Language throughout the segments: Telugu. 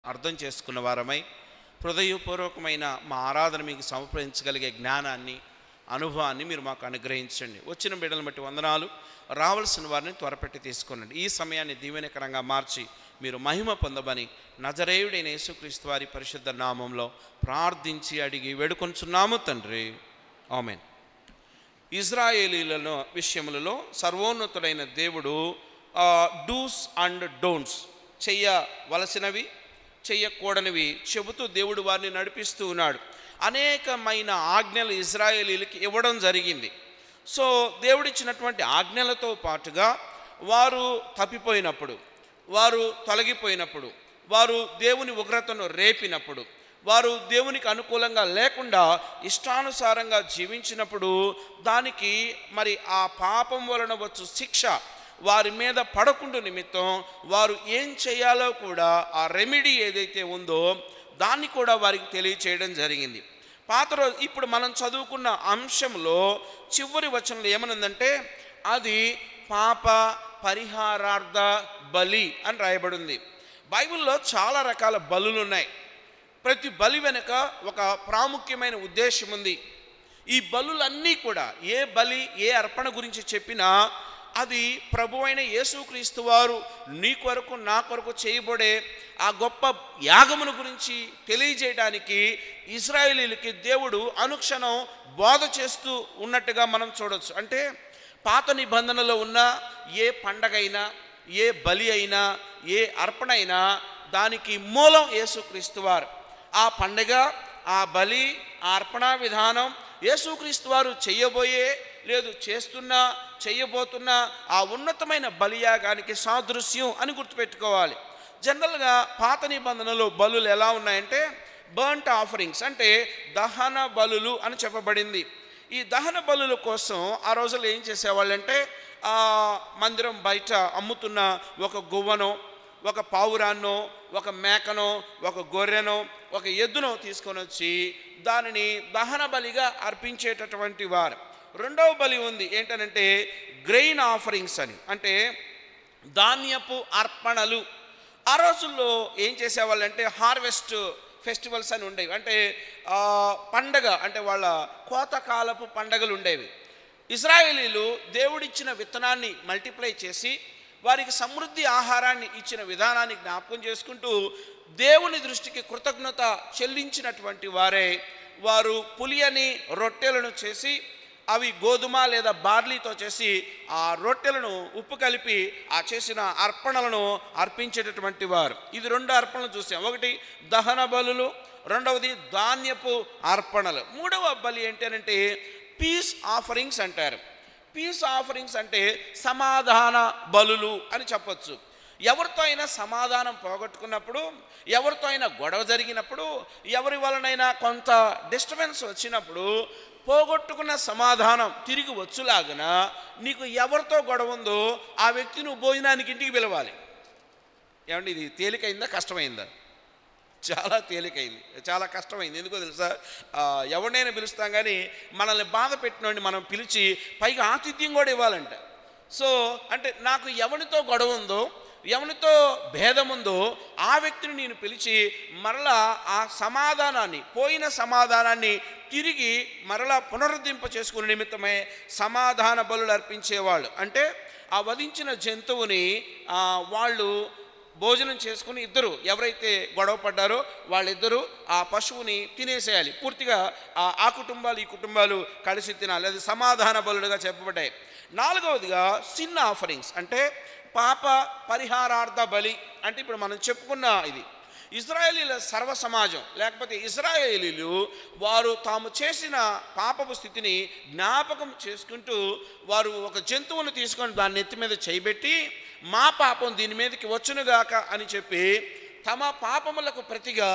అర్థం చేసుకున్న వారమై హృదయపూర్వకమైన మా ఆరాధన మీకు సమర్పించగలిగే జ్ఞానాన్ని, అనుభవాన్ని మీరు మాకు అనుగ్రహించండి. వచ్చిన బిడ్డలను బట్టి వందనాలు. రావాల్సిన వారిని త్వరపెట్టి తీసుకునండి. ఈ సమయాన్ని దీవెనకరంగా మార్చి మీరు మహిమ పొందమని నజరేయుడైన యేసుక్రీస్తు వారి పరిశుద్ధ నామంలో ప్రార్థించి అడిగి వేడుకొంచున్నాము తండ్రి, ఆమేన్. ఇజ్రాయేలీల విషయములలో సర్వోన్నతుడైన దేవుడు డూస్ అండ్ డోంట్స్, చెయ్యవలసినవి చెయ్యకూడనివి చెబుతూ దేవుడు వారిని నడిపిస్తూ ఉన్నాడు. అనేకమైన ఆజ్ఞలు ఇజ్రాయేలీలకి ఇవ్వడం జరిగింది. సో దేవుడిచ్చినటువంటి ఆజ్ఞలతో పాటుగా వారు తప్పిపోయినప్పుడు, వారు తొలగిపోయినప్పుడు, వారు దేవుని ఉగ్రతను రేపినప్పుడు, వారు దేవునికి అనుకూలంగా లేకుండా ఇష్టానుసారంగా జీవించినప్పుడు దానికి మరి ఆ పాపం వలన వచ్చు శిక్ష వారి మీద పడకుండా నిమిత్తం వారు ఏం చేయాలో కూడా ఆ రెమెడీ ఏదైతే ఉందో దాన్ని కూడా వారికి తెలియచేయడం జరిగింది. ఇప్పుడు మనం చదువుకున్న అంశంలో చివరి వచనంలో ఏమనుందంటే అది పాప పరిహారార్థ బలి అని రాయబడి ఉంది. బైబిల్లో చాలా రకాల బలులు ఉన్నాయి. ప్రతి బలి వెనుక ఒక ప్రాముఖ్యమైన ఉద్దేశం ఉంది. ఈ బలులన్నీ కూడా ఏ బలి ఏ అర్పణ గురించి చెప్పినా అది ప్రభువైన యేసుక్రీస్తు వారు నీ కొరకు నా కొరకు చేయబడే ఆ గొప్ప యాగమును గురించి తెలియజేయడానికి ఇశ్రాయేలీలకి దేవుడు అనుక్షణం బోధ చేస్తూ ఉన్నట్టుగా మనం చూడవచ్చు. అంటే పాత నిబంధనలో ఉన్న ఏ పండగ అయినా, ఏ బలి అయినా, ఏ అర్పణ అయినా దానికి మూలం యేసుక్రీస్తు వారు. ఆ పండగ, ఆ బలి, ఆ అర్పణ విధానం యేసుక్రీస్తు వారు చేయబోయే లేదు చేస్తున్నా చేయబోతున్నా ఆ ఉన్నతమైన బలియాగానికి సాదృశ్యం అని గుర్తుపెట్టుకోవాలి. జనరల్గా పాత నిబంధనలో బలులు ఎలా ఉన్నాయంటే బర్న్ట్ ఆఫరింగ్స్, అంటే దహన బలులు అని చెప్పబడింది. ఈ దహన బలుల కోసం ఆ రోజుల్లో ఏం చేసేవాళ్ళంటే మందిరం బయట అమ్ముతున్న ఒక గువ్వనో, ఒక పావురాన్నో, ఒక మేకనో, ఒక గొర్రెనో, ఒక ఎద్దునో తీసుకొని వచ్చి దానిని దహన బలిగా అర్పించేటటువంటి వారు. రెండవ బలి ఉంది ఏంటనంటే గ్రెయిన్ ఆఫరింగ్స్ అని, అంటే ధాన్యపు అర్పణలు. ఆ రోజుల్లో ఏం చేసేవాళ్ళంటే హార్వెస్ట్ ఫెస్టివల్స్ అని ఉండేవి. అంటే పండగ అంటే వాళ్ళ కోతకాలపు పండగలు ఉండేవి. ఇశ్రాయేలీలు దేవుడిచ్చిన విత్తనాన్ని మల్టిప్లై చేసి వారికి సమృద్ధి ఆహారాన్ని ఇచ్చిన విధానాన్ని జ్ఞాపకం చేసుకుంటూ దేవుని దృష్టికి కృతజ్ఞత చెల్లించినటువంటి వారే వారు పులియని రొట్టెలను చేసి అవి గోధుమ లేదా బార్లీతో చేసి ఆ రొట్టెలను ఉప్పు కలిపి ఆ చేసిన అర్పణలను అర్పించేటటువంటి వారు. ఇది రెండు అర్పణలు చూసాం. ఒకటి దహన బలులు, రెండవది ధాన్యపు అర్పణలు. మూడవ బలి ఏంటంటే పీస్ ఆఫరింగ్స్ అంటారు. పీస్ ఆఫరింగ్స్ అంటే సమాధాన బలులు అని చెప్పచ్చు. ఎవరితో అయినా సమాధానం పోగొట్టుకున్నప్పుడు, ఎవరితో అయినా గొడవ జరిగినప్పుడు, ఎవరి వలనైనా కొంత డిస్టర్బెన్స్ వచ్చినప్పుడు పోగొట్టుకున్న సమాధానం తిరిగి వచ్చులాగన నీకు ఎవరితో గొడవ ఉందో ఆ వ్యక్తి నువ్వు భోజనానికి ఇంటికి పిలవాలి. ఏమంటే ఇది తేలికైందా కష్టమైందా? చాలా తేలికైంది, చాలా కష్టమైంది. ఎందుకో తెలుసా, ఎవరినైనా పిలుస్తాం కానీ మనల్ని బాధ పెట్టినోడిని మనం పిలిచి పైగా ఆతిథ్యం కూడా ఇవ్వాలంట. సో అంటే నాకు ఎవరితో గొడవ ఉందో, ఎవరితో భేదం ఉందో ఆ వ్యక్తిని నేను పిలిచి మరలా ఆ సమాధానాన్ని, పోయిన సమాధానాన్ని తిరిగి మరలా పునరుద్ధరింప చేసుకునే నిమిత్తమే సమాధాన బలులు అర్పించేవాళ్ళు. అంటే ఆ వధించిన జంతువుని వాళ్ళు భోజనం చేసుకుని ఇద్దరు ఎవరైతే గొడవ పడ్డారో వాళ్ళిద్దరూ ఆ పశువుని తినేసేయాలి. పూర్తిగా ఆ కుటుంబాలు ఈ కుటుంబాలు కలిసి తినాలి. అది సమాధాన బలులుగా చెప్పబడ్డాయి. నాలుగవదిగా సిన్ ఆఫరింగ్స్, అంటే పాప పరిహారార్థ బలి. అంటే ఇప్పుడు మనం చెప్పుకున్న ఇది ఇశ్రాయేలీల సర్వ సమాజం, లేకపోతే ఇశ్రాయేలీలు వారు తాము చేసిన పాపపు స్థితిని జ్ఞాపకం చేసుకుంటూ వారు ఒక జంతువును తీసుకొని దాన్ని నెత్తి మీద చేయబెట్టి మా పాపం దీని మీదకి వచ్చునుగాక అని చెప్పి తమ పాపములకు ప్రతిగా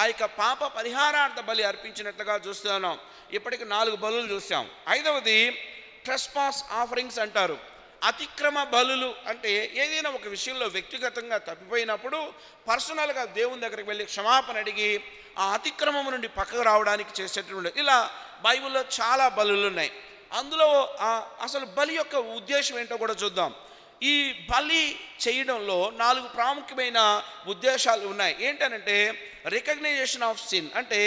ఆ యొక్క పాప పరిహారార్థ బలి అర్పించినట్లుగా చూస్తున్నాం. ఇప్పటికి 4 బలులు చూసాం. ఐదవది ట్రెస్పాస్ ఆఫరింగ్స్ అంటారు. అతిక్రమ బలులు, అంటే ఏదైనా ఒక విషయంలో వ్యక్తిగతంగా తప్పిపోయినప్పుడు పర్సనల్గా దేవుని దగ్గరికి వెళ్ళి క్షమాపణ అడిగి ఆ అతిక్రమం నుండి పక్కకు రావడానికి చేసేటువంటి ఇలా బైబిల్లో చాలా బలులు ఉన్నాయి. అందులో అసలు బలి యొక్క ఉద్దేశం ఏంటో కూడా చూద్దాం. ఈ బలి చేయడంలో 4 ప్రాముఖ్యమైన ఉద్దేశాలు ఉన్నాయి. ఏంటనంటే రికగ్నైజేషన్ ఆఫ్ సిన్, అంటే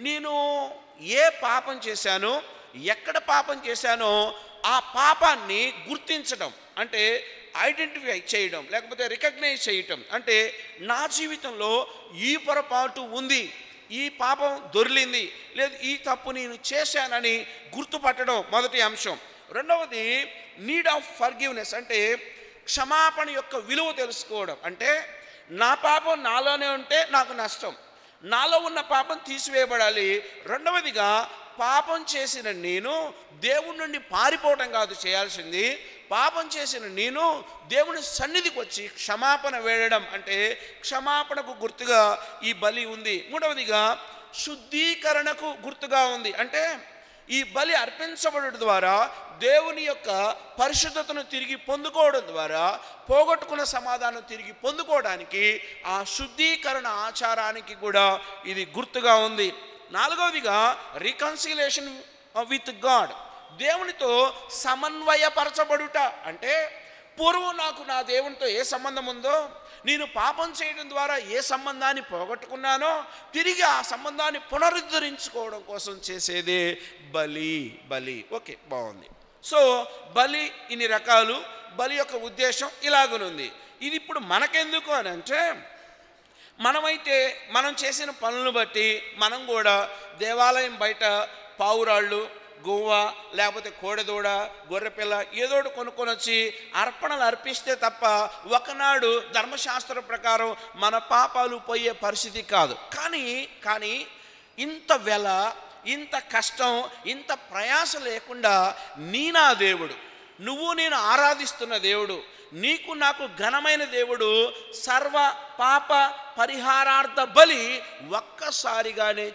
నేను ఏ పాపం చేశానో, ఎక్కడ పాపం చేశానో ఆ పాపాన్ని గుర్తించడం, అంటే ఐడెంటిఫై చేయడం, లేకపోతే రికగ్నైజ్ చేయటం. అంటే నా జీవితంలో ఈ పొరపాటు ఉంది, ఈ పాపం దొర్లింది, లేదు ఈ తప్పు నేను చేశానని గుర్తుపట్టడం మొదటి అంశం. రెండవది నీడ్ ఆఫ్ ఫర్గివ్నెస్, అంటే క్షమాపణ యొక్క విలువ తెలుసుకోవడం. అంటే నా పాపం నాలోనే ఉంటే నాకు నష్టం, నాలో ఉన్న పాపం తీసివేయబడాలి. రెండవదిగా పాపం చేసిన నేను దేవుని నుండి పారిపోవటం కాదు చేయాల్సింది, పాపం చేసిన నేను దేవుని సన్నిధికి వచ్చి క్షమాపణ వేయడం, అంటే క్షమాపణకు గుర్తుగా ఈ బలి ఉంది. మూడవదిగా శుద్ధీకరణకు గుర్తుగా ఉంది. అంటే ఈ బలి అర్పించబడడం ద్వారా దేవుని యొక్క పరిశుద్ధతను తిరిగి పొందుకోవడం ద్వారా పోగొట్టుకున్న సమాధానం తిరిగి పొందుకోవడానికి ఆ శుద్ధీకరణ ఆచారానికి కూడా ఇది గుర్తుగా ఉంది. నాలుగవదిగా రికన్సిలేషన్ విత్ గాడ్, దేవునితో సమన్వయపరచబడుట. అంటే పూర్వం నాకు నా దేవునితో ఏ సంబంధం ఉందో, నేను పాపం చేయడం ద్వారా ఏ సంబంధాన్ని పోగొట్టుకున్నానో తిరిగి ఆ సంబంధాన్ని పునరుద్ధరించుకోవడం కోసం చేసేదే బలి. ఓకే, బాగుంది. సో బలి ఇన్ని రకాలు, బలి యొక్క ఉద్దేశం ఇలాగనుంది. ఇది ఇప్పుడు మనకెందుకు అని అంటే, మనమైతే మనం చేసిన పనులను బట్టి మనం కూడా దేవాలయం బయట పావురాళ్ళు, గువ్వ, లేకపోతే కోడెదూడ, గొర్రెపిల్ల ఏదోటి కొనుక్కొని వచ్చి అర్పణలు అర్పిస్తే తప్ప ఒకనాడు ధర్మశాస్త్ర ప్రకారం మన పాపాలు పోయే పరిస్థితి కాదు. కానీ ఇంత వెల, ఇంత కష్టం, ఇంత ప్రయాస లేకుండా నా దేవుడు, నువ్వు నేను ఆరాధిస్తున్న దేవుడు, నీకు నాకు ఘనమైన దేవుడు సర్వ పాప పరిహారార్థ బలి ఒక్కసారిగానే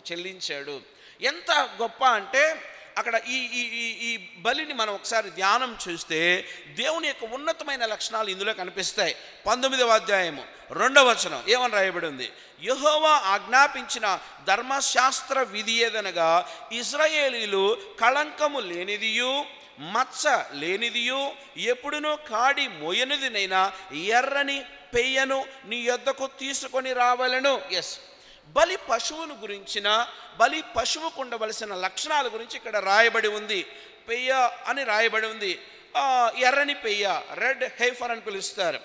చెల్లించాడు. ఎంత గొప్ప అంటే అక్కడ ఈ బలిని మనం ఒకసారి ధ్యానం చూస్తే దేవుని యొక్క ఉన్నతమైన లక్షణాలు ఇందులో కనిపిస్తాయి. 19వ అధ్యాయము 2వ వచనం ఏమని రాయబడి ఉంది? యెహోవా ఆజ్ఞాపించిన ధర్మశాస్త్ర విధి ఏదనగా ఇశ్రాయేలీలు కళంకము లేనిదియు మచ్చ లేనిదియు ఎప్పుడునూ కాడి మోయనిదినైనా ఎర్రని పెయ్యను నీ యొద్దకు తీసుకొని రావాలను. ఎస్, బలి పశువును గురించిన, బలి పశువుకు ఉండవలసిన లక్షణాల గురించి ఇక్కడ రాయబడి ఉంది. పెయ్య అని రాయబడి ఉంది. ఎర్రని పెయ్య, రెడ్ హెయిఫర్ అని పిలుస్తారు.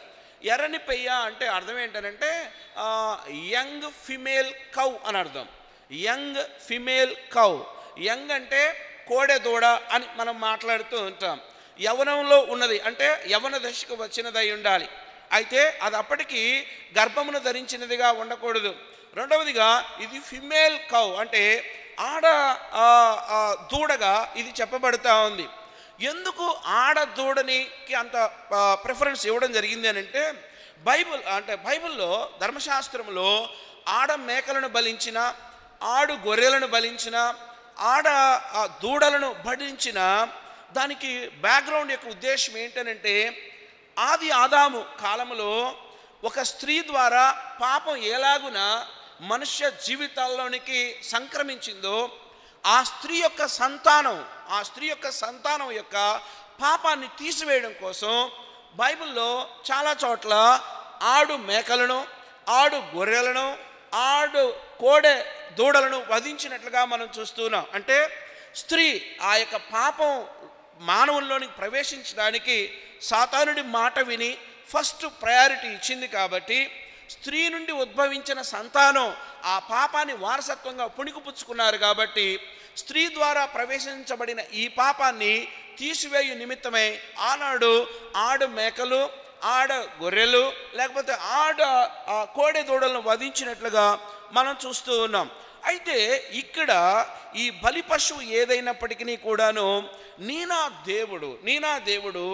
ఎర్రని పెయ్య అంటే అర్థం ఏంటంటే యంగ్ ఫిమేల్ కౌ అని అర్థం. యంగ్ ఫిమేల్ కౌ, యంగ్ అంటే కోడె దూడ అని మనం మాట్లాడుతూ ఉంటాం. యవనంలో ఉన్నది అంటే యవన దశకు వచ్చినదై ఉండాలి. అయితే అది అప్పటికి గర్భమును ధరించినదిగా ఉండకూడదు. రెండవదిగా ఇది ఫిమేల్ కౌ అంటే ఆడ దూడగా ఇది చెప్పబడుతూ ఉంది. ఎందుకు ఆడ దూడనికి అంత ప్రిఫరెన్స్ ఇవ్వడం జరిగింది అని అంటే, బైబిల్లో ధర్మశాస్త్రంలో ఆడ మేకలను బలించిన, ఆడు గొర్రెలను బలించిన, ఆడ దూడలను బలించిన దానికి బ్యాక్గ్రౌండ్ యొక్క ఉద్దేశం ఏంటనంటే, ఆది ఆదాము కాలంలో ఒక స్త్రీ ద్వారా పాపం ఎలాగున మనుష్య జీవితాల్లోనికి సంక్రమించిందో ఆ స్త్రీ యొక్క సంతానం యొక్క పాపాన్ని తీసివేయడం కోసం బైబిల్లో చాలా చోట్ల ఆడు మేకలను, ఆడు గొర్రెలను, ఆడు కోడె దూడలను వధించినట్లుగా మనం చూస్తున్నాం. అంటే స్త్రీ ఆ యొక్క పాపం మానవుల్లోనికి ప్రవేశించడానికి సాతానుడి మాట విని ఫస్ట్ ప్రయారిటీ ఇచ్చింది. కాబట్టి స్త్రీ నుండి ఉద్భవించిన సంతానం ఆ పాపాన్ని వారసత్వంగా పుణికిపుచ్చుకున్నారు. కాబట్టి స్త్రీ ద్వారా ప్రవేశించబడిన ఈ పాపాన్ని తీసివేయు నిమిత్తమై ఆనాడు ఆడు మేకలు, ఆడ గొర్రెలు, లేకపోతే కోడె దూడలను వధించినట్లుగా మనం చూస్తూ ఉన్నాం. అయితే ఇక్కడ ఈ బలి పశువు ఏదైనప్పటికీ కూడాను నీ నా దేవుడు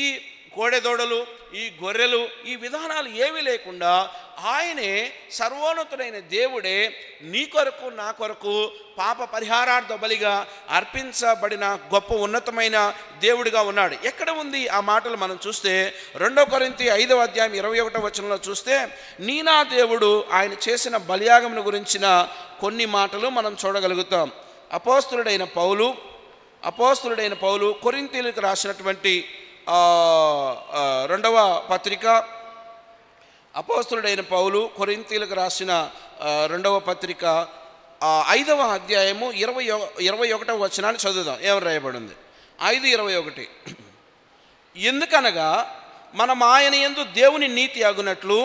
ఈ కోడెదోడలు, ఈ గొర్రెలు, ఈ విధానాలు ఏమీ లేకుండా ఆయనే సర్వోన్నతుడైన దేవుడే నీ కొరకు నా కొరకు పాప పరిహారార్థ బలిగా అర్పించబడిన గొప్ప ఉన్నతమైన దేవుడిగా ఉన్నాడు. ఎక్కడ ఉంది ఆ మాటలు మనం చూస్తే 2 కొరింథీ 5వ అధ్యాయం 21వ వచనంలో చూస్తే నీ నా దేవుడు ఆయన చేసిన బలియాగమును గురించిన కొన్ని మాటలు మనం చూడగలుగుతాం. అపోస్తులుడైన పౌలు కొరింథీయులకు రాసినటువంటి రెండవ పత్రిక అపోస్తలుడైన పౌలు కొరింథీయులకు రాసిన రెండవ పత్రిక 5వ అధ్యాయము 21వ వచనాన్ని చదువుదాం. ఏమని రాయబడింది? 5:21. ఎందుకనగా మనం ఆయన యందు దేవుని నీతి అగునట్లు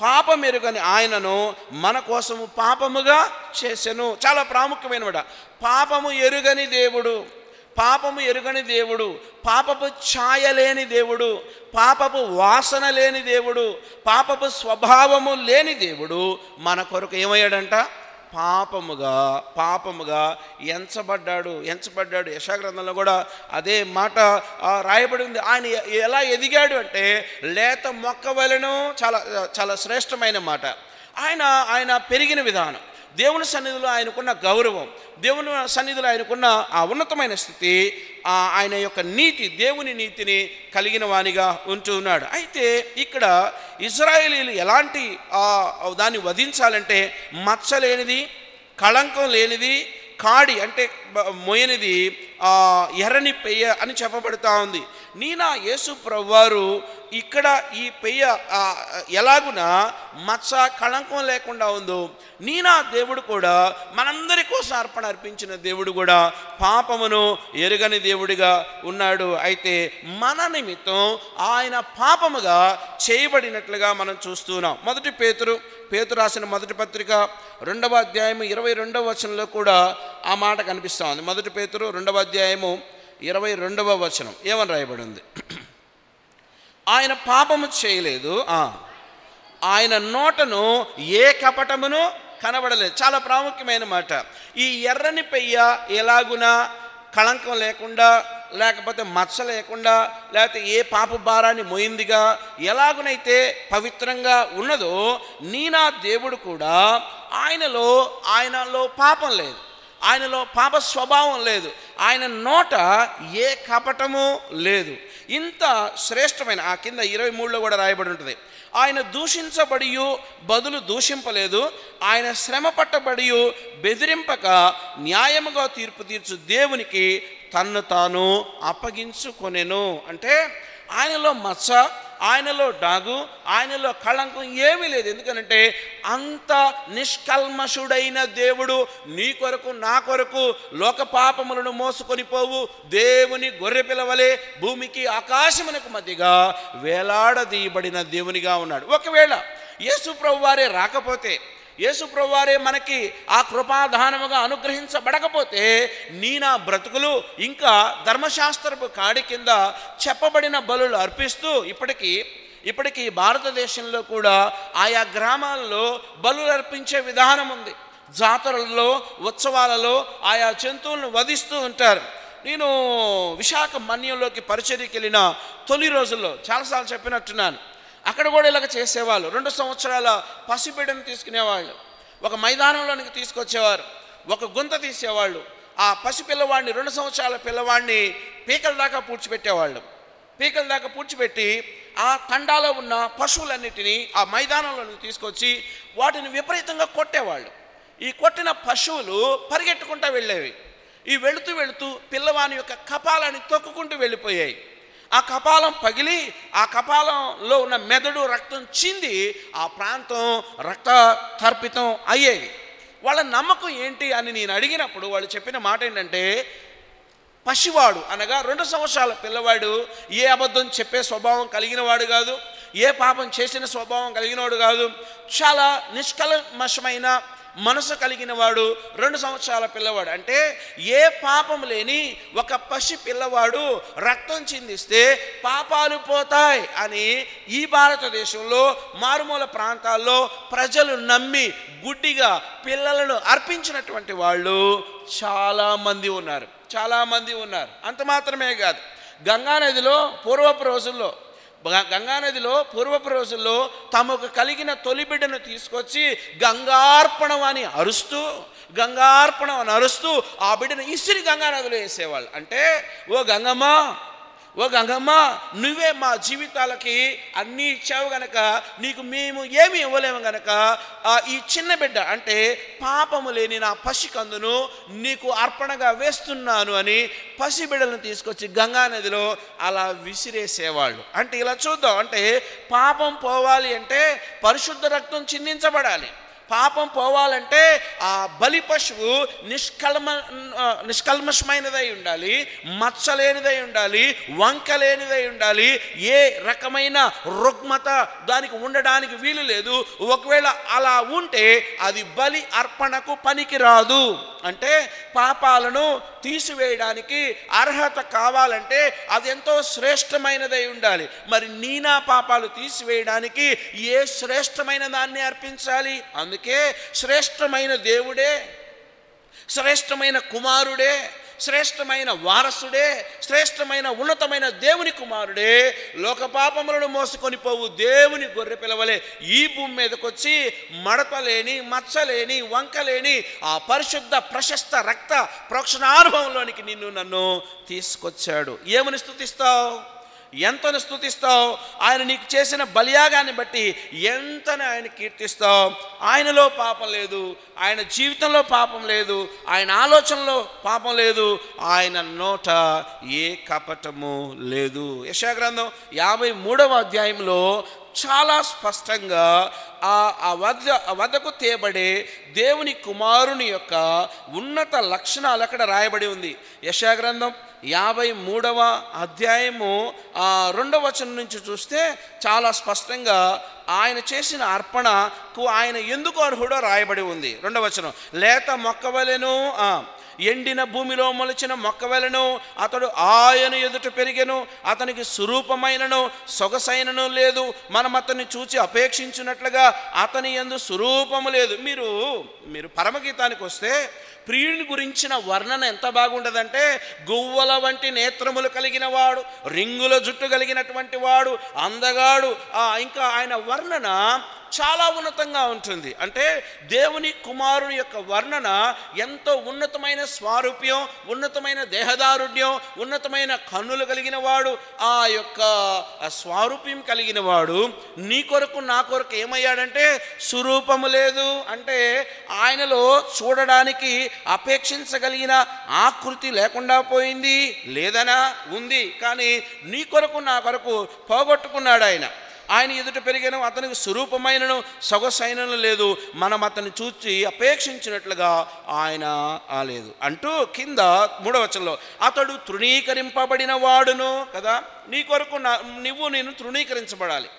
పాపమెరుగని ఆయనను మన కోసము పాపముగా చేసెను. చాలా ప్రాముఖ్యమైన మాట. పాపము ఎరుగని దేవుడు, పాపము ఎరుగని దేవుడు, పాపపు ఛాయ లేని దేవుడు, పాపపు వాసన లేని దేవుడు, పాపపు స్వభావము లేని దేవుడు మన కొరకు ఏమయ్యాడంట? పాపముగా ఎంచబడ్డాడు. యెషయా గ్రంథంలో కూడా అదే మాట రాయబడి ఉంది. ఆయన ఎలా ఎదిగాడు అంటే లేత మొక్క వలెను. చాలా చాలా శ్రేష్టమైన మాట. ఆయన పెరిగిన విధానం, దేవుని సన్నిధిలో ఆయనకున్న గౌరవం, దేవుని సన్నిధిలో ఆయనకున్న ఆ ఉన్నతమైన స్థితి, ఆయన యొక్క నీతి, దేవుని నీతిని కలిగిన వానిగా ఉంటూ ఉన్నాడు. అయితే ఇక్కడ ఇశ్రాయేలీయులు ఎలాంటి దాన్ని వధించాలంటే మచ్చ లేనిది, కళంకం లేనిది, కాడి అంటే మొయనిది, ఎర్రని పెయ్య అని చెప్పబడుతూ ఉంది. నీనా యేసు ప్రభువారు ఇక్కడ ఈ పెయ్య ఎలాగున మచ్చ కళంకం లేకుండా ఉందో, నీనా దేవుడు కూడా మనందరి కోసం అర్పణ అర్పించిన దేవుడు కూడా పాపమును ఎరుగని దేవుడిగా ఉన్నాడు. అయితే మన నిమిత్తం ఆయన పాపముగా చేయబడినట్లుగా మనం చూస్తున్నాం. పేతురు రాసిన మొదటి పత్రిక 2వ అధ్యాయము 22వ వచనంలో కూడా ఆ మాట కనిపిస్తూ ఉంది. మొదటి పేతురు 2వ అధ్యాయము 22వ వచనం ఏమని రాయబడి ఉంది? ఆయన పాపము చేయలేదు, ఆయన నోటను ఏ కపటమును కనబడలేదు. చాలా ప్రాముఖ్యమైన మాట. ఈ ఎర్రని పెయ్య ఎలాగునా కళంకం లేకుండా, లేకపోతే మచ్చ లేకుండా, లేకపోతే ఏ పాప భారాన్ని మోయిందిగా ఎలాగునైతే పవిత్రంగా ఉన్నదో, నీనా దేవుడు కూడా ఆయనలో పాపం లేదు, ఆయనలో పాప స్వభావం లేదు, ఆయన నోట ఏ కపటము లేదు. ఇంత శ్రేష్టమైన ఆ కింద 23లో కూడా రాయబడి ఉంటుంది. ఆయన దూషించబడియు బదులు దూషింపలేదు, ఆయన శ్రమ పట్టబడియు బెదిరింపక న్యాయముగా తీర్పు తీర్చు దేవునికి తన్ను తాను అప్పగించుకొనెను. అంటే ఆయనలో మచ్చ, ఆయనలో డాగు, ఆయనలో కళంకం ఏమీ లేదు. ఎందుకనంటే అంత నిష్కల్మషుడైన దేవుడు నీ కొరకు నా కొరకు లోక పాపములను మోసుకొని పోవు దేవుని గొర్రె పిల్లవలే భూమికి ఆకాశమునకు మధ్యగా వేలాడదీయబడిన దేవునిగా ఉన్నాడు. ఒకవేళ యేసు ప్రభువారే రాకపోతే, యేసు ప్రభువారే మనకి ఆ కృపాదానముగా అనుగ్రహించబడకపోతే, నా బ్రతుకులు ఇంకా ధర్మశాస్త్రపు కాడి కింద చెప్పబడిన బలులు అర్పిస్తూ ఇప్పటికీ భారతదేశంలో కూడా ఆయా గ్రామాల్లో బలులు అర్పించే విధానం ఉంది. జాతరల్లో, ఉత్సవాలలో ఆయా జంతువులను వధిస్తూ ఉంటారు. నేను విశాఖ మన్యంలోకి పరిచర్యకి వెళ్ళిన తొలి రోజుల్లో చాలాసార్లు చెప్పినట్టున్నాను. అక్కడ కూడా ఇలాగ చేసేవాళ్ళు. 2 సంవత్సరాల పసిబిడ్డను తీసుకునేవాళ్ళు, ఒక మైదానంలోనికి తీసుకొచ్చేవారు, ఒక గుంత తీసేవాళ్ళు. ఆ పసిపిల్లవాడిని, 2 సంవత్సరాల పిల్లవాడిని పీకల దాకా పూడ్చిపెట్టి ఆ తండాలో ఉన్న పశువులన్నిటినీ ఆ మైదానంలోనికి తీసుకొచ్చి వాటిని విపరీతంగా కొట్టేవాళ్ళు. ఈ కొట్టిన పశువులు పరిగెట్టుకుంటూ వెళ్ళేవి. ఈ వెళుతూ పిల్లవాని యొక్క కపాలాన్ని తొక్కుకుంటూ వెళ్ళిపోయాయి. ఆ కపాలం పగిలి ఆ కపాలంలో ఉన్న మెదడు రక్తం చింది ఆ ప్రాంతం రక్త తర్పితం అయ్యేది. వాళ్ళ నమ్మకం ఏంటి అని నేను అడిగినప్పుడు వాళ్ళు చెప్పిన మాట ఏంటంటే, పసివాడు అనగా 2 సంవత్సరాల పిల్లవాడు ఏ అబద్ధం చెప్పే స్వభావం కలిగిన వాడు కాదు, ఏ పాపం చేసిన స్వభావం కలిగినవాడు కాదు, చాలా నిష్కల్మషమైన మనసు కలిగిన వాడు 2 సంవత్సరాల పిల్లవాడు. అంటే ఏ పాపం లేని ఒక పసి పిల్లవాడు రక్తం చిందిస్తే పాపాలు పోతాయి అని ఈ భారతదేశంలో మారుమూల ప్రాంతాల్లో ప్రజలు నమ్మి గుడ్డిగా పిల్లలను అర్పించినటువంటి వాళ్ళు చాలామంది ఉన్నారు. అంత మాత్రమే కాదు, గంగానదిలో పూర్వపు రోజుల్లో తమకు కలిగిన తొలి బిడ్డను తీసుకొచ్చి గంగార్పణం అని అరుస్తూ ఆ బిడ్డను ఇసిరి గంగానదిలో వేసేవాళ్ళు. అంటే, ఓ గంగమ్మ, ఓ గంగమ్మ, నువ్వే మా జీవితాలకి అన్నీ ఇచ్చావు గనక నీకు మేము ఏమి ఇవ్వలేము గనక ఈ చిన్న బిడ్డ అంటే పాపము లేని నా పసికందును నీకు అర్పణగా వేస్తున్నాను అని పసిబిడ్డలను తీసుకొచ్చి గంగా నదిలో అలా విసిరేసేవాళ్ళు. అంటే ఇలా చూద్దాం, అంటే పాపం పోవాలి అంటే పరిశుద్ధ రక్తం చిందించబడాలి. పాపం పోవాలంటే ఆ బలి పశువు నిష్కల్మషమైనదై ఉండాలి, మచ్చలేనిదై ఉండాలి, వంకలేనిదై ఉండాలి, ఏ రకమైన రుగ్మత దానికి ఉండడానికి వీలు లేదు. ఒకవేళ అలా ఉంటే అది బలి అర్పణకు పనికిరాదు. అంటే పాపాలను తీసివేయడానికి అర్హత కావాలంటే అది ఎంతో శ్రేష్టమైనదై ఉండాలి. మరి నీనా పాపాలు తీసివేయడానికి ఏ శ్రేష్టమైన దాన్ని అర్పించాలి? అందుకే శ్రేష్టమైన దేవుడే, శ్రేష్టమైన కుమారుడే, శ్రేష్టమైన వారసుడే, శ్రేష్టమైన ఉన్నతమైన దేవుని కుమారుడే, లోక పాపములను మోసుకొని పోవు దేవుని గొర్రె పిల్లవలే ఈ భూమి మీదకి వచ్చి మడతలేని, మచ్చలేని, వంకలేని ఆ పరిశుద్ధ ప్రశస్త రక్త ప్రోక్షణానుభవంలోనికి నిన్ను నన్ను తీసుకొచ్చాడు. ఏమని స్తుతిస్తావు? ఎంతను స్తుతిస్తావు? ఆయన నీకు చేసిన బలియాగాన్ని బట్టి ఎంతని ఆయన కీర్తిస్తావు? ఆయనలో పాపం లేదు, ఆయన జీవితంలో పాపం లేదు, ఆయన ఆలోచనలో పాపం లేదు, ఆయన నోట ఏ కపటము లేదు. యెషయా గ్రంథం 53వ అధ్యాయంలో చాలా స్పష్టంగా ఆ వద్దకు తేబడే దేవుని కుమారుని యొక్క ఉన్నత లక్షణాలు అక్కడ రాయబడి ఉంది. యెషయా గ్రంథం 53వ అధ్యాయము 2వ వచనం నుంచి చూస్తే చాలా స్పష్టంగా ఆయన చేసిన అర్పణకు ఆయన ఎందుకు అర్హుడో రాయబడి ఉంది. 2వ వచనం, లేత మొక్కవలెను, ఎండిన భూమిలో మొలిచిన మొక్కవలెను, అతడు ఆయన ఎదుట పెరిగెను, అతనికి స్వరూపమైనను సొగసైనను లేదు, మనం అతన్ని చూచి అపేక్షించినట్లుగా అతని యందు స్వరూపము లేదు. మీరు పరమగీతానికి వస్తే ప్రియుని గురించిన వర్ణన ఎంత బాగుంటుందంటే, గువ్వల వంటి నేత్రములు కలిగిన వాడు, రింగుల జుట్టు కలిగినటువంటి వాడు, అందగాడు, ఇంకా ఆయన వర్ణన చాలా ఉన్నతంగా ఉంటుంది. అంటే దేవుని కుమారుని యొక్క వర్ణన ఎంతో ఉన్నతమైన స్వారూప్యం, ఉన్నతమైన దేహదారుఢ్యం, ఉన్నతమైన కన్నులు కలిగిన వాడు, ఆ యొక్క స్వారూప్యం కలిగిన వాడు నీ కొరకు నా కొరకు ఏమయ్యాడంటే స్వరూపము లేదు. అంటే ఆయనలో చూడడానికి అపేక్షించగలిగిన ఆకృతి లేకుండా పోయింది, లేదనా ఉంది, కానీ నీ కొరకు నా కొరకు పోగొట్టుకున్నాడు. ఆయన ఎదుట పెరిగాను, అతనికి స్వరూపమైనను సొగసైనను లేదు, మనం అతన్ని చూచి అపేక్షించినట్లుగా ఆయన లేదు అంటూ కింద 3వ వచనంలో అతడు తృణీకరింపబడిన వాడును కదా. నీ కొరకు నేను తృణీకరించబడాలి.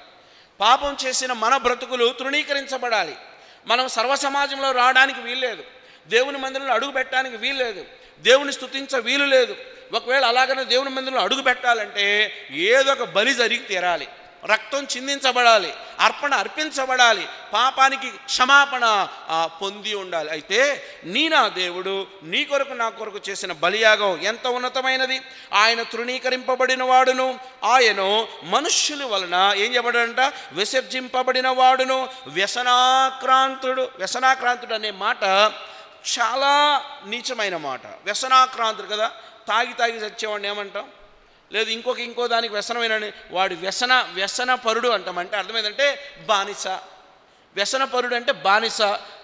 పాపం చేసిన మన బ్రతుకులు తృణీకరించబడాలి. మనం సర్వ సమాజంలో రావడానికి వీల్లేదు, దేవుని మందిరంలో అడుగు పెట్టడానికి వీల్లేదు, దేవుని స్తుతించ వీలు లేదు. ఒకవేళ అలాగనే దేవుని మందిరంలో అడుగు పెట్టాలంటే ఏదో ఒక బలి జరిగి తీరాలి, రక్తం చిందించబడాలి, అర్పణ అర్పించబడాలి, పాపానికి క్షమాపణ పొంది ఉండాలి. అయితే నా దేవుడు నీ కొరకు నా కొరకు చేసిన బలియాగం ఎంత ఉన్నతమైనది. ఆయన తృణీకరింపబడిన వాడును, ఆయన మనుష్యుల వలన ఏం చేయబడంట, విసర్జింపబడిన వాడును, వ్యసనాక్రాంతుడు అనే మాట చాలా నీచమైన మాట. వ్యసనాక్రాంతుడు కదా, తాగి చచ్చేవాడిని ఏమంటాం? లేదు ఇంకో దానికి వ్యసనమైన వాడు వ్యసన పరుడు అంటాం. అంటే అర్థం ఏంటంటే బానిస. వ్యసన పరుడు అంటే బానిస.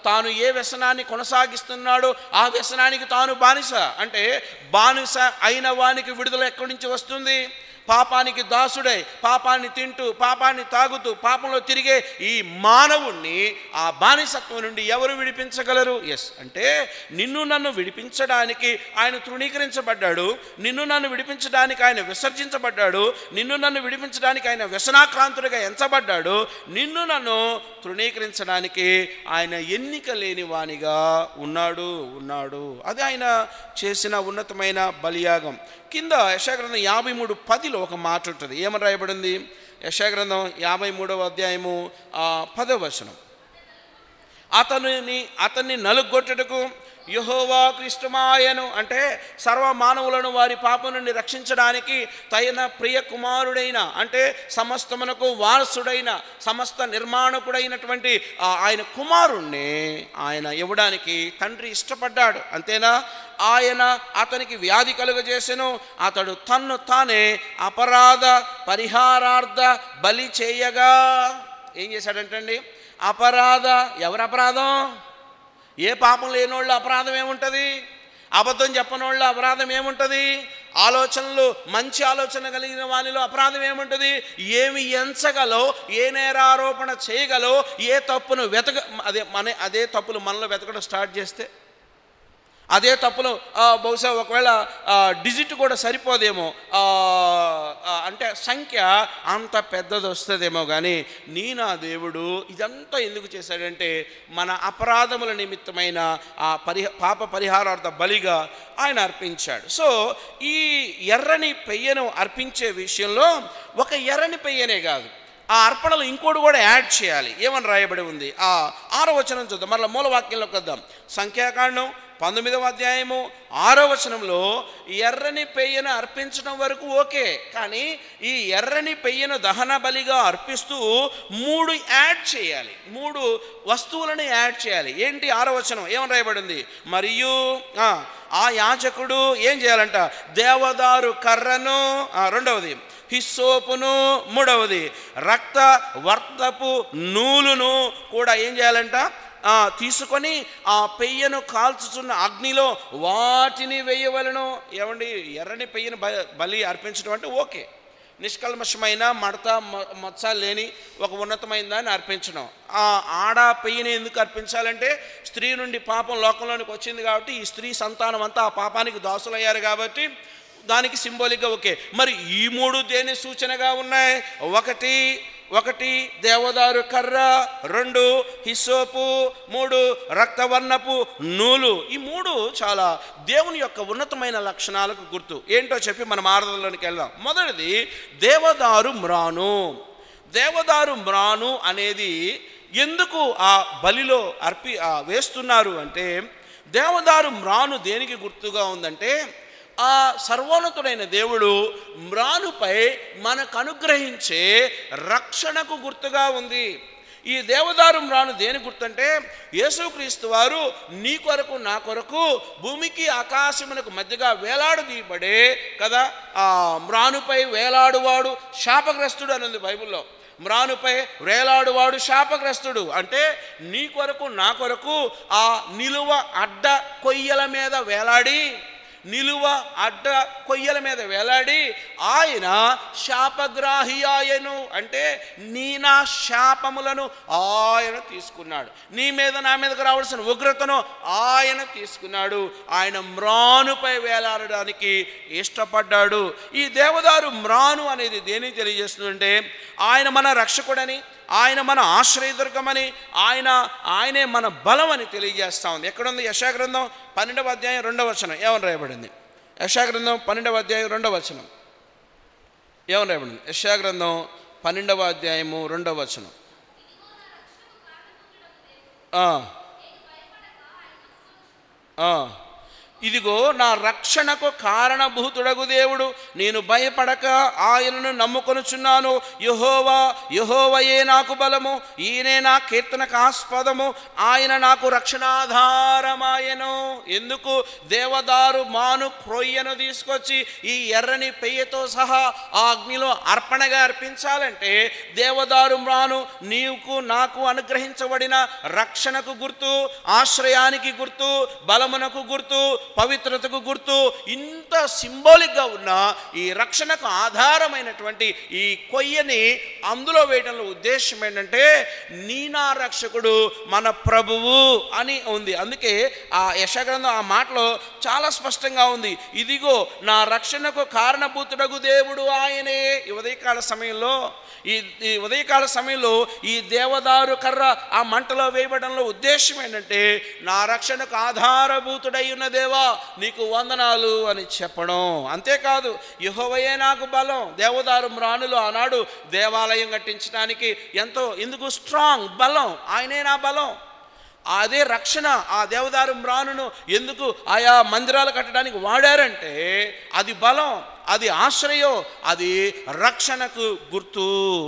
తాను ఏ వ్యసనాన్ని కొనసాగిస్తున్నాడో ఆ వ్యసనానికి తాను బానిస. అంటే బానిస అయిన వానికి విడుదల ఎక్కడి నుంచి వస్తుంది? పాపానికి దాసుడై, పాపాన్ని తింటూ, పాపాన్ని తాగుతూ, పాపంలో తిరిగే ఈ మానవుణ్ణి ఆ బానిసత్వం నుండి ఎవరు విడిపించగలరు? అంటే నిన్ను నన్ను విడిపించడానికి ఆయన తృణీకరించబడ్డాడు, నిన్ను నన్ను విడిపించడానికి ఆయన విసర్జించబడ్డాడు, నిన్ను నన్ను విడిపించడానికి ఆయన వ్యసనాక్రాంతుడిగా ఎంచబడ్డాడు, నిన్ను నన్ను తృణీకరించడానికి ఆయన ఎన్నిక లేని వానిగా ఉన్నాడు. అది ఆయన చేసిన ఉన్నతమైన బలియాగం. కింద యెషయా గ్రంథం 53:10లో ఒక మాట ఉంటుంది. ఏమని రాయబడింది? యెషయా గ్రంథం 53వ అధ్యాయము 10వ వచనం, అతన్ని నలుగొట్టుటకు యెహోవాకు ఇష్టమాయెను. అంటే సర్వ మానవులను వారి పాపం నుండి రక్షించడానికి తన ప్రియ కుమారుడైన, అంటే సమస్తమునకు వారసుడైన, సమస్త నిర్మాణకుడైనటువంటి ఆయన కుమారుణ్ణి ఆయన ఇవ్వడానికి తండ్రి ఇష్టపడ్డాడు. అంతేనా? ఆయన అతనికి వ్యాధి కలుగజేసెను. అతడు తన్ను తానే అపరాధ పరిహారార్థ బలి చేయగా ఏం చేశాడంటండి? అపరాధ, ఎవరి అపరాధం? ఏ పాపం లేనోళ్ళ అపరాధం ఏముంటుంది? అబద్ధం చెప్పనోళ్ళ అపరాధం ఏముంటుంది? ఆలోచనలు, మంచి ఆలోచన కలిగిన వానిలో అపరాధం ఏముంటుంది? ఏమి ఎంచగలో, ఏ నేరారోపణ చేయగలో, ఏ తప్పును అదే తప్పులు మనలో వెతకడం స్టార్ట్ చేస్తే, అదే తప్పులు బహుశా ఒకవేళ డిజిట్ కూడా సరిపోదేమో, అంటే సంఖ్య అంత పెద్దది వస్తుందేమో. కానీ నా దేవుడు ఇదంతా ఎందుకు చేశాడంటే మన అపరాధముల నిమిత్తమైన ఆ పాప పరిహారార్థ బలిగా ఆయన అర్పించాడు. సో ఈ ఎర్రని పెయ్యను అర్పించే విషయంలో ఒక ఎర్రని పెయ్యనే కాదు, ఆ అర్పణలు ఇంకోటి కూడా యాడ్ చేయాలి. ఏమని రాయబడి ఉంది? ఆ 6వ వచనం చూద్దాం. మరలా మూలవాక్యంలోకి వద్దాం. సంఖ్యాకాండం 19వ అధ్యాయము 6వ వచనంలో ఎర్రని పెయ్యను అర్పించడం వరకు ఓకే, కానీ ఈ ఎర్రని పెయ్యను దహన బలిగా అర్పిస్తూ 3 యాడ్ చేయాలి, 3 వస్తువులను యాడ్ చేయాలి. ఏంటి? 6వ వచనం ఏమని రాయబడింది? మరియు ఆ యాజకుడు ఏం చేయాలంట? దేవదారు కర్రను, 2వది హిస్సోపును, 3వది రక్త వర్తపు నూలును కూడా ఏం చేయాలంట? తీసుకొని ఆ పెయ్యను కాల్చుచున్న అగ్నిలో వాటిని వేయవలను. ఏమండి? ఎర్రని పెయ్యను బలి అర్పించడం అంటే ఓకే, నిష్కల్మషమైన మచ్చ లేని ఒక ఉన్నతమైన దాన్ని అర్పించడం. ఆడ పెయ్యని ఎందుకు అర్పించాలంటే స్త్రీ నుండి పాపం లోకంలోనికి వచ్చింది కాబట్టి, ఈ స్త్రీ సంతానం అంతా ఆ పాపానికి దాసులయ్యారు కాబట్టి దానికి సింబాలిక్గా ఓకే. మరి ఈ 3 దేని సూచనగా ఉన్నాయి? ఒకటి దేవదారు కర్ర, 2 హిస్సోపు, 3 రక్తవర్ణపు నూలు. ఈ 3 చాలా దేవుని యొక్క ఉన్నతమైన లక్షణాలకు గుర్తు. ఏంటో చెప్పి మనం ఆరాధనలోనికి వెళ్దాం. మొదటిది దేవదారు మ్రాను. దేవదారు మ్రాను అనేది ఎందుకు ఆ బలిలో వేస్తున్నారు అంటే, దేవదారు మ్రాను దేనికి గుర్తుగా ఉందంటే, ఆ సర్వోన్నతుడైన దేవుడు మ్రానుపై మనకు అనుగ్రహించే రక్షణకు గుర్తుగా ఉంది. ఈ దేవదారు మ్రాను దేని గుర్తంటే, యేసుక్రీస్తు వారు నీ కొరకు నా కొరకు భూమికి ఆకాశమునకు మధ్యగా వేలాడదీయబడే కదా, ఆ మ్రానుపై వేలాడువాడు శాపగ్రస్తుడు అని ఉంది బైబిల్లో. మ్రానుపై వేలాడువాడు శాపగ్రస్తుడు అంటే నీ కొరకు నా కొరకు ఆ నిలువ అడ్డ కొయ్యల మీద వేలాడి, ఆయన శాపగ్రాహి ఆయను. అంటే నా శాపములను ఆయన తీసుకున్నాడు, నీ మీద నా మీదకు రావాల్సిన ఉగ్రతను ఆయన తీసుకున్నాడు. ఆయన మ్రానుపై వేలాడడానికి ఇష్టపడ్డాడు. ఈ దేవదారు మ్రాను అనేది దేనికి తెలియజేస్తుందంటే, ఆయన మన రక్షకుడని, ఆయన మన ఆశ్రయదుర్గమని, ఆయనే మన బలం అని తెలియజేస్తా ఉంది. ఎక్కడుంది? యెషయా గ్రంథం 12వ అధ్యాయం 2వ వచనం ఏమని రాయబడింది? యెషయా గ్రంథం 12వ అధ్యాయం 2వ వచనం ఏమని రాయబడింది? యెషయా గ్రంథం 12వ అధ్యాయము 2వ వచనం. ఇదిగో నా రక్షణకు కారణభూతుడగు దేవుడు, నేను భయపడక ఆయనను నమ్ముకొనుచున్నాను. యెహోవాయే నాకు బలము, ఈయనే నా కీర్తనకు ఆస్పదము, ఆయన నాకు రక్షణాధారమాయను. ఎందుకు? దేవదారు మాను క్రొయ్యను తీసుకొచ్చి ఈ ఎర్రని పెయ్యతో సహా ఆ అగ్నిలో అర్పణగా అర్పించాలంటే, దేవదారు మాను నీకు నాకు అనుగ్రహించబడిన రక్షణకు గుర్తు, ఆశ్రయానికి గుర్తు, బలమునకు గుర్తు, పవిత్రతకు గుర్తు. ఇంత సింబాలిక్గా ఉన్న ఈ రక్షణకు ఆధారమైనటువంటి ఈ కొయ్యని అందులో వేయడంలో ఉద్దేశం ఏంటంటే, నా రక్షకుడు మన ప్రభువు అని ఉంది. అందుకే ఆ యెషయా గ్రంథం ఆ మాటలో చాలా స్పష్టంగా ఉంది. ఇదిగో నా రక్షణకు కారణభూతుడగు దేవుడు ఆయనే. ఈ ఉదయకాల సమయంలో ఈ దేవదారు కర్ర ఆ మంటలో వేయబడంలో ఉద్దేశం ఏంటంటే, నా రక్షణకు ఆధారభూతుడై ఉన్న దేవా నీకు వందనాలు అని చెప్పడం. అంతేకాదు, యెహోవాయే నాకు బలం. దేవదారు మ్రానులు ఆనాడు దేవాలయం కట్టించడానికి ఎందుకు స్ట్రాంగ్ బలం, ఆయనే నా బలం. అదే రక్షణ, ఆ దేవదారు మ్రానును ఎందుకు ఆయా మందిరాలు కట్టడానికి వాడారంటే, అది బలం, అది ఆశ్రయం, అది రక్షణకు గుర్తు.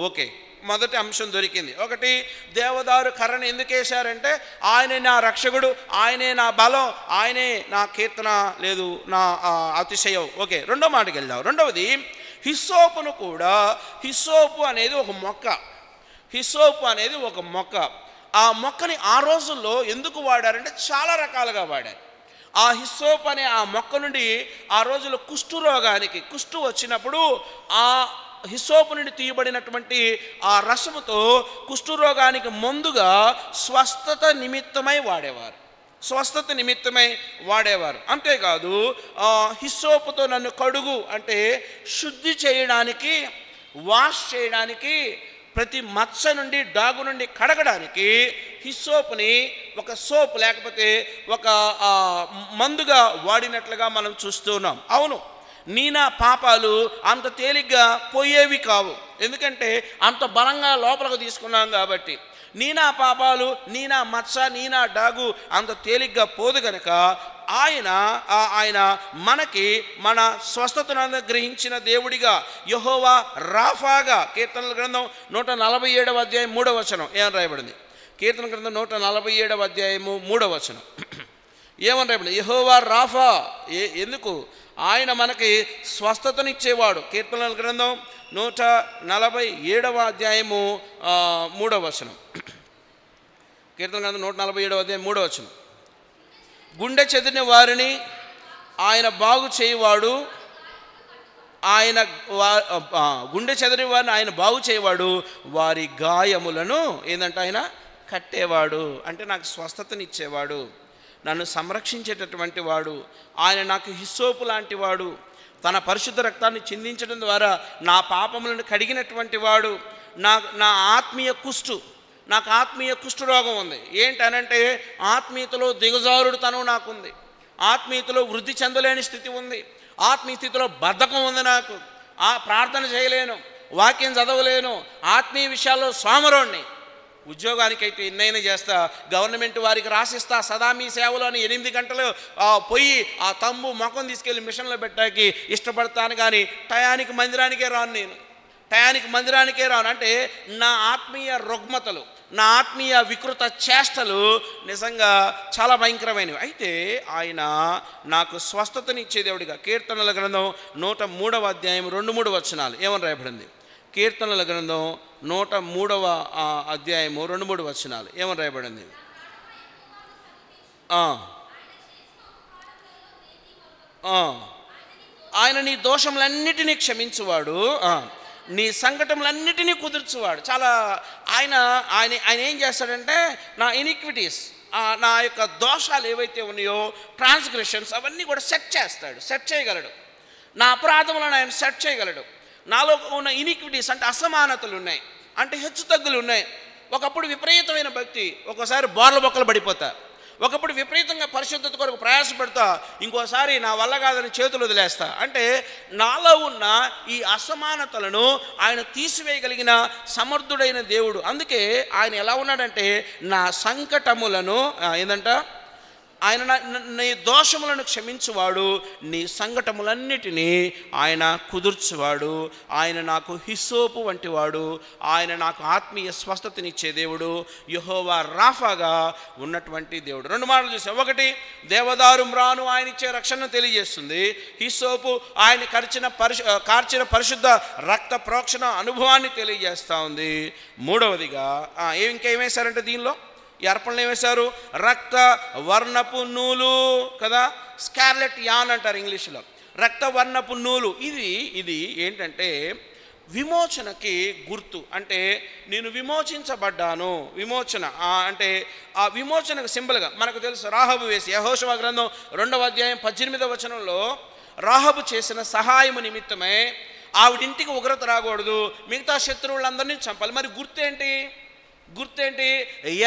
ఓకే, మొదటి అంశం దొరికింది. ఒకటి, దేవదారు కర్రను ఎందుకు వేశారంటే ఆయనే నా రక్షకుడు, ఆయనే నా బలం, ఆయనే నా కీర్తన లేదు నా అతిశయం. ఓకే, రెండో మాటకి వెళ్దాం. రెండవది, హిస్సోపును కూడా, హిస్సోపు అనేది ఒక మొక్క, హిస్సోపు అనేది ఒక మొక్క. ఆ మొక్కని ఆ రోజుల్లో ఎందుకు వాడారంటే చాలా రకాలుగా వాడారు. ఆ హిస్సోప్ అనే ఆ మొక్క నుండి ఆ రోజుల్లో కుష్ఠరోగానికి, కుష్ఠు వచ్చినప్పుడు ఆ హిస్సోపు నుండి తీయబడినటువంటి ఆ రసముతో కుష్ఠరోగానికి ముందుగా స్వస్థత నిమిత్తమై వాడేవారు, స్వస్థత నిమిత్తమై వాడేవారు. అంతేకాదు హిస్సోపుతో నన్ను కడుగు అంటే శుద్ధి చేయడానికి, వాష్ చేయడానికి, ప్రతి మచ్చ నుండి డాగు నుండి కడగడానికి హిస్సోపుని ఒక సోప్ లేకపోతే ఒక మందుగా వాడినట్లుగా మనం చూస్తున్నాం. అవును, నీ నా పాపాలు అంత తేలిగ్గా పోయేవి కావు, ఎందుకంటే అంత బలంగా లోపలికి తీసుకున్నాం కాబట్టి. నీ నా పాపాలు, నీ నా మచ్చ, నీ నా డాగు అంత తేలిగ్గా పోదు కనుక ఆయన మనకి మన స్వస్థతను అనుగ్రహించిన దేవుడిగా, యెహోవా రాఫాగా, కీర్తనల గ్రంథం 147వ అధ్యాయం 3వ వచనం ఏమని రాయబడింది? కీర్తన గ్రంథం 147వ అధ్యాయము 3వ వచనం ఏమని రాయబడింది? యెహోవా రాఫా. ఎందుకు? ఆయన మనకి స్వస్థతనిచ్చేవాడు. కీర్తనల గ్రంథం 147వ అధ్యాయము 3వ వచనం. కీర్తన గ్రంథం 147వ అధ్యాయం 3వ వచనం. గుండె చెదిరిన వారిని ఆయన బాగు చేయవాడు, గుండె చెదిరిన వారిని ఆయన బాగు చేయవాడు, వారి గాయములను ఏంటంటే ఆయన కట్టేవాడు. అంటే నాకు స్వస్థతనిచ్చేవాడు, నన్ను సంరక్షించేటటువంటి వాడు, ఆయన నాకు హిస్సోపు లాంటి వాడు, తన పరిశుద్ధ రక్తాన్ని చిందించడం ద్వారా నా పాపములను కడిగినటువంటి వాడు. నా ఆత్మీయ నాకు ఆత్మీయ కుష్ఠరోగం ఉంది. ఏంటనంటే ఆత్మీయతలో దిగజారుడుతనం నాకుంది, ఆత్మీయతలో వృద్ధి చెందలేని స్థితి ఉంది, ఆత్మీయ స్థితిలో బద్ధకం ఉంది, నాకు ప్రార్థన చేయలేను, వాక్యం చదవలేను, ఆత్మీయ విషయాల్లో సోమరోణ్ణి. ఉద్యోగానికైతే ఎన్నైనా చేస్తా, గవర్నమెంట్ వారికి రాసిస్తా, సదా మీ సేవలో అని 8 గంటలు పోయి ఆ తమ్ము ముఖం తీసుకెళ్ళి మిషన్లో పెట్టడానికి ఇష్టపడతాను, కానీ టయానికి మందిరానికే రాను. అంటే నా ఆత్మీయ రుగ్మతలు, నా ఆత్మీయ వికృత చేష్టలు నిజంగా చాలా భయంకరమైనవి. అయితే ఆయన నాకు స్వస్థతనిచ్చే దేవుడిగా, కీర్తనల గ్రంథం 103వ అధ్యాయం 2-3 వచనాలు ఏమని రాయబడింది? కీర్తనల గ్రంథం 103వ అధ్యాయము 2-3 వచనాలు ఏమని రాయబడింది? ఆయన నీ దోషములన్నిటినీ క్షమించువాడు, నీ సంకటములన్నిటినీ కుదుర్చువాడు. చాలా ఆయన ఏం చేస్తాడంటే నా ఇనిక్విటీస్, నా యొక్క దోషాలు ఏవైతే ఉన్నాయో, ట్రాన్స్గ్రెషన్స్, అవన్నీ కూడా సెట్ చేయగలడు. నా అపరాధములను ఆయన సెట్ చేయగలడు. నాలో ఉన్న ఇనిక్విటీస్ అంటే అసమానతలు ఉన్నాయి, అంటే హెచ్చు తగ్గులు ఉన్నాయి. ఒకప్పుడు విపరీతమైన భక్తి, ఒకసారి బోర్ల బొక్కలు పడిపోతా, ఒకప్పుడు విపరీతంగా పరిశుద్ధత కొరకు ప్రయాసపడతా, ఇంకోసారి నా వల్ల కాదని చేతులు వదిలేస్తా. అంటే నాలో ఉన్న ఈ అసమానతలను ఆయన తీసివేయగలిగిన సమర్థుడైన దేవుడు. అందుకే ఆయన ఎలా ఉన్నాడంటే నా సంకటములను ఏందంట, ఆయన నీ దోషములను క్షమించువాడు, నీ సంకటములన్నిటినీ ఆయన కుదుర్చువాడు. ఆయన నాకు హిస్సోపు వంటివాడు, ఆయన నాకు ఆత్మీయ స్వస్థతనిచ్చే దేవుడు, యెహోవా రాఫాగా ఉన్నటువంటి దేవుడు. 2 మాటలు చూసాం. ఒకటి, దేవదారు మ్రాను ఆయన ఇచ్చే రక్షణను తెలియజేస్తుంది. హిస్సోపు ఆయన కార్చిన పరిశుద్ధ రక్త ప్రోక్షణ అనుభవాన్ని తెలియజేస్తూ ఉంది. మూడవదిగా ఇంకేమేశారంటే దీనిలో ఈ అర్పణలు ఏమేశారు? రక్త వర్ణపు నూలు కదా, స్కార్లెట్ యాన్ అంటారు ఇంగ్లీష్లో, రక్త వర్ణపు నూలు. ఇది ఏంటంటే విమోచనకి గుర్తు. అంటే నేను విమోచించబడ్డాను, విమోచన అంటే ఆ విమోచనకు సింబల్గా మనకు తెలుసు. రాహబు వేసి యెహోషువ గ్రంథం 2వ అధ్యాయం 18వ వచనంలో రాహబు చేసిన సహాయము నిమిత్తమే ఆవిడింటికి ఉగ్రత రాకూడదు, మిగతా శత్రువులందరినీ చంపాలి. మరి గుర్తేంటి?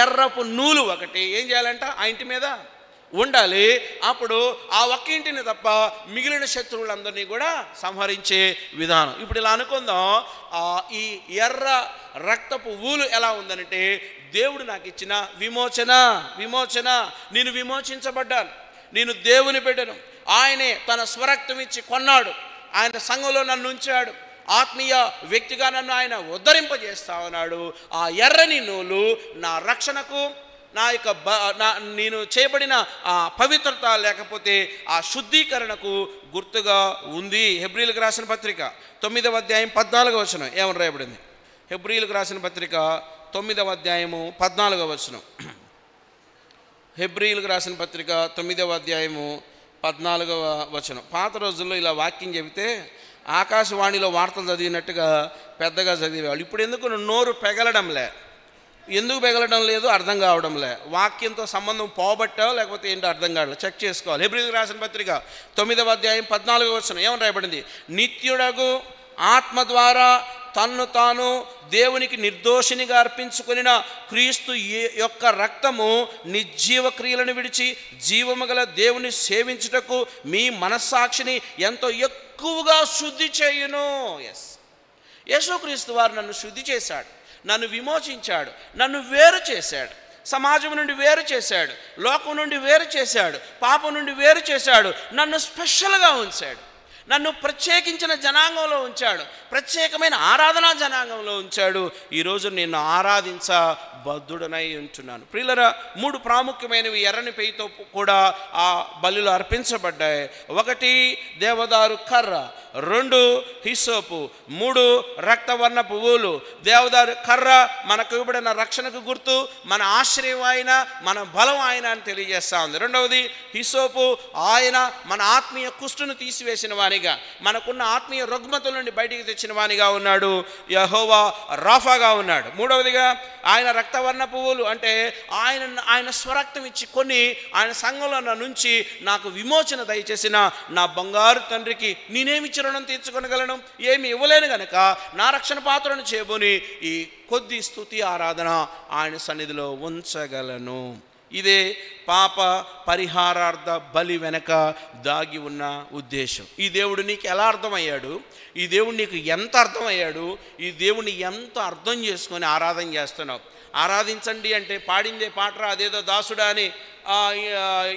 ఎర్రపు నూలు ఒకటి ఏం చేయాలంట ఆ ఇంటి మీద ఉండాలి. అప్పుడు ఆ ఒక్క ఇంటిని తప్ప మిగిలిన శత్రువులందరినీ కూడా సంహరించే విధానం. ఇప్పుడు ఇలా అనుకుందాం, ఈ ఎర్ర రక్తపు ఊలు ఎలా ఉందనంటే దేవుడు నాకు ఇచ్చిన విమోచన. నేను విమోచించబడ్డాను, నేను దేవుని బిడ్డను. ఆయనే తన స్వరక్తం ఇచ్చి కొన్నాడు, ఆయన సంఘంలో నన్ను ఉంచాడు. ఆత్మీయ వ్యక్తిగా నన్ను ఆయన ఉద్ధరింపజేస్తా ఉన్నాడు. ఆ ఎర్రని నూలు నా రక్షణకు, నా యొక్క నేను చేయబడిన ఆ పవిత్రత లేకపోతే ఆ శుద్ధీకరణకు గుర్తుగా ఉంది. హెబ్రీలకు రాసిన పత్రిక 9వ అధ్యాయం 14వ వచనం ఏమని రాయబడింది? హెబ్రీలకు రాసిన పత్రిక 9వ అధ్యాయము 14వ వచనం. హెబ్రీలకు రాసిన పత్రిక 9వ అధ్యాయము 14వ వచనం. పాత రోజుల్లో ఇలా వాక్యం చెబితే ఆకాశవాణిలో వార్తలు చదివినట్టుగా పెద్దగా చదివేవాళ్ళు. ఇప్పుడు ఎందుకు నోరు పెగలడంలే? ఎందుకు పెగలడం లేదు అర్థం కావడంలే. వాక్యంతో సంబంధం పోబట్టావు లేకపోతే ఏంటో అర్థం కావట్లేదు. చెక్ చేసుకోవాలి. హెబ్రీలకు రాసిన పత్రిక 9వ అధ్యాయం 14వ వచనం ఏమని రాయబడింది? నిత్యుడగు ఆత్మ ద్వారా తన్ను తాను దేవునికి నిర్దోషినిగా అర్పించుకొనిన క్రీస్తు యొక్క రక్తము నిర్జీవ క్రియలను విడిచి జీవము గల దేవుని సేవించుటకు మీ మనస్సాక్షిని ఎంతో ఎక్కువగా శుద్ధి చేయును. యేసుక్రీస్తు వారు నన్ను శుద్ధి చేశాడు, నన్ను విమోచించాడు, నన్ను వేరు చేశాడు, సమాజం నుండి వేరు చేశాడు, లోకం నుండి వేరు చేశాడు, పాపం నుండి వేరు చేశాడు, నన్ను స్పెషల్గా ఉంచాడు, నన్ను ప్రత్యేకించిన జనాంగంలో ఉంచాడు, ప్రత్యేకమైన ఆరాధనా జనాంగంలో ఉంచాడు. ఈరోజు నేను ఆరాధించబద్ధుడనై ఉంటున్నాను. ప్రియులరా, 3 ప్రాముఖ్యమైనవి ఎర్రని పెయ్యితో కూడా ఆ బలులు అర్పించబడ్డాయి. 1 దేవదారు కర్ర, 2 హిస్సోపు, 3 రక్తవర్ణ పువ్వులు. దేవదారు కర్ర మనకు ఇవ్వబడిన రక్షణకు గుర్తు, మన ఆశ్రయం ఆయన, మన బలం ఆయన అని తెలియజేస్తా ఉంది. 2వది హిస్సోపు, ఆయన మన ఆత్మీయ కుష్టును తీసివేసిన వానిగా, మనకున్న ఆత్మీయ రుగ్మతుల నుండి బయటికి తెచ్చిన వానిగా ఉన్నాడు. యెహోవా రాఫాగా ఉన్నాడు. 3వదిగా ఆయన రక్తవర్ణ పువ్వులు అంటే ఆయన స్వరక్తం ఇచ్చి కొన్ని ఆయన సంఘంలో నుంచి నాకు విమోచన దయచేసిన నా బంగారు తండ్రికి నేనేమిచ్చి రుణం తీర్చుకొనగలను? ఏమి ఇవ్వలేను గనక నా రక్షణ పాత్రను చేయబోని ఈ కొద్ది స్తుతి ఆరాధన ఆయన సన్నిధిలో ఉంచగలను. ఇదే పాప పరిహారార్థ బలి వెనక దాగి ఉన్న ఉద్దేశం. ఈ దేవుడు నీకు ఎలా అర్థమయ్యాడు? ఈ దేవుడు నీకు ఎంత అర్థమయ్యాడు? ఈ దేవుడిని ఎంత అర్థం చేసుకొని ఆరాధన చేస్తున్నావు? ఆరాధించండి అంటే పాడిందే పాటరా అదేదో దాసుడా అని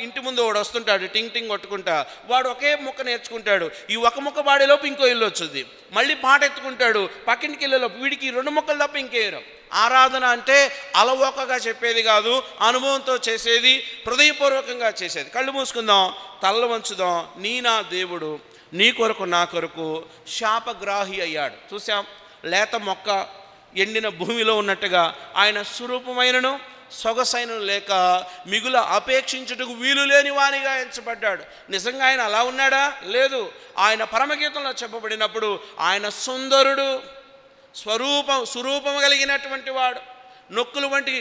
ఇంటి ముందు వాడు వస్తుంటాడు టింగ్ టింగ్ కొట్టుకుంటా. వాడు ఒకే ముక్క నేర్చుకుంటాడు. ఈ ఒక ముక్క పాడేలోపు ఇంకో ఇల్లు వచ్చింది. మళ్ళీ పాట ఎత్తుకుంటాడు. పక్కింటికి ఇల్లులోపు వీడికి 2 ముక్కలు తప్ప ఇంకేయరు. ఆరాధన అంటే అలవోకగా చెప్పేది కాదు, అనుభవంతో చేసేది, హృదయపూర్వకంగా చేసేది. కళ్ళు మూసుకుందాం, తల్ల వంచుదాం. నా దేవుడు నీ కొరకు నా కొరకు శాపగ్రాహి అయ్యాడు. చూసాం, లేత మొక్క ఎండిన భూమిలో ఉన్నట్టుగా ఆయన స్వరూపమైనను సొగసైన లేక మిగుల అపేక్షించుటకు వీలు లేని వానిగా ఎంచబడ్డాడు. నిజంగా ఆయన అలా ఉన్నాడా? లేదు. ఆయన పరమగీతంలో చెప్పబడినప్పుడు ఆయన సుందరుడు, స్వరూపం కలిగినటువంటి వాడు, నొక్కులు వంటి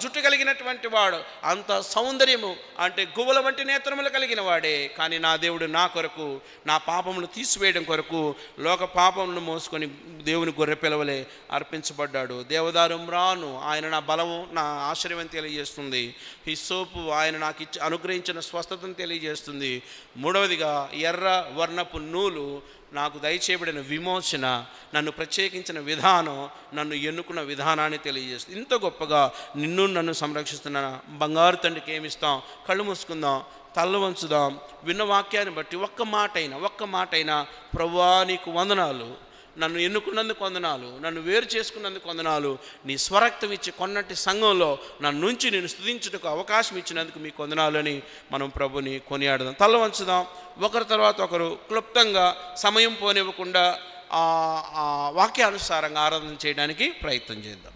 జుట్టు కలిగినటువంటి వాడు, అంత సౌందర్యము అంటే గువ్వల వంటి నేత్రములు కలిగిన వాడే. కానీ నా దేవుడు నా కొరకు, నా పాపమును తీసివేయడం కొరకు లోక పాపములను మోసుకొని దేవుని గొర్రె పిలవలే అర్పించబడ్డాడు. దేవదారు మ్రాను ఆయన నా బలము, నా ఆశ్రయం తెలియజేస్తుంది. హిస్సోపు ఆయన నాకు అనుగ్రహించిన స్వస్థతను తెలియజేస్తుంది. 3వదిగా ఎర్ర వర్ణపు నూలు నాకు దయచేయబడిన విమోచన, నన్ను ప్రత్యేకించిన విధానం, నన్ను ఎన్నుకున్న విధానాన్ని తెలియజేస్తుంది. ఇంత గొప్పగా నన్ను సంరక్షిస్తున్న బంగారు తండ్రికి ఏమిస్తాం? కళ్ళు మూసుకుందాం, తల్ల వంచుదాం. విన్న వాక్యాన్ని బట్టి ఒక్క మాటైనా ప్రభువా నీకు వందనాలు, నన్ను ఎన్నుకున్నందుకు వందనాలు, నన్ను వేరు చేసుకున్నందుకు వందనాలు, నీ స్వరక్తం ఇచ్చి కొన్నటి సంఘంలో నన్ను నుంచి నేను స్తుతించుటకు అవకాశం ఇచ్చినందుకు మీకు వందనాలు అని మనం ప్రభుని కొనియాడదాం. తల్ల వంచుదాం. ఒకరి తర్వాత ఒకరు క్లుప్తంగా సమయం పోనివ్వకుండా వాక్యానుసారంగా ఆరాధన చేయడానికి ప్రయత్నం చేద్దాం.